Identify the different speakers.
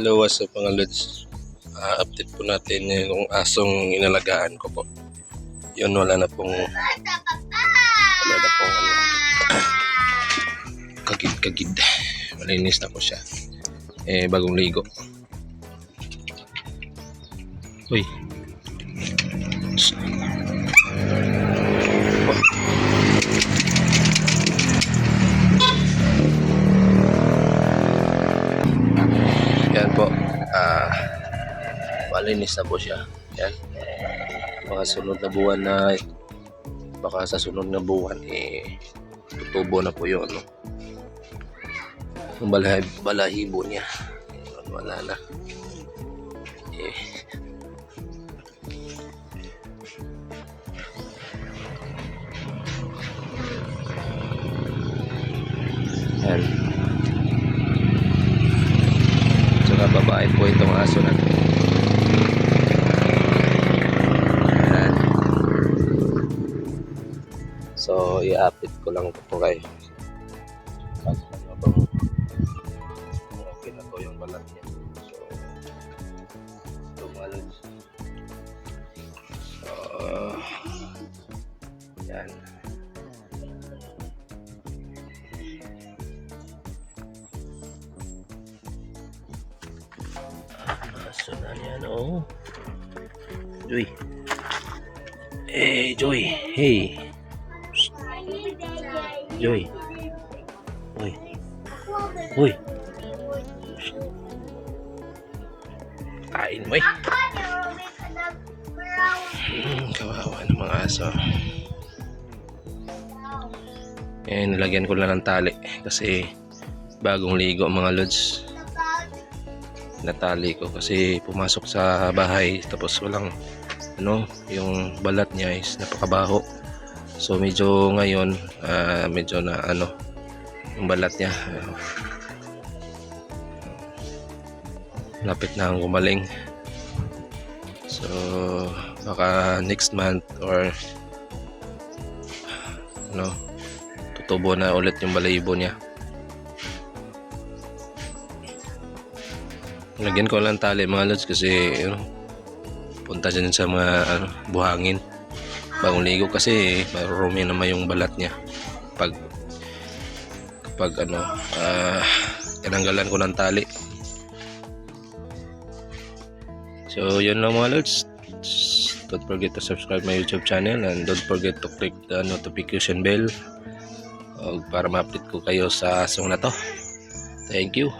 Speaker 1: Hello, what's up mga lods? Update po natin yung asong inalagaan ko po. Yun, wala na pong kagid. Malinis na po siya. Bagong ligo. Uy. Yan po. Malinis na po siya. Yan. Baka sa sunod na buwan tutubo na po yun, no? Yung balahibo niya wala na. Yan. Saka babae po itong aso natin. Yan. So i-update ko lang po kayo. Okay na po yung balat niya. So ito mga lods. Yan. Aso na yan, oh. Joy. Hey, Joy. Hey. Joy. Uy. Uy. Kain mo eh. Kawawa ng mga aso. Nilagyan ko lang ng tali kasi bagong ligo mga lods. Natali ko kasi pumasok sa bahay tapos walang yung balat niya is napakabaho. So medyo ngayon medyo na yung balat niya lapit na ang gumaling. So baka next month or tutubo na ulit yung balahibo niya. Lagyan ko lang tali mga lods kasi punta dyan sa mga buhangin bagong ligo kasi marumi naman yung balat niya kapag tinanggalan ko ng tali. So yun lang mga lods. Don't forget to subscribe my YouTube channel and don't forget to click the notification bell para ma-update ko kayo sa asong na to. Thank you.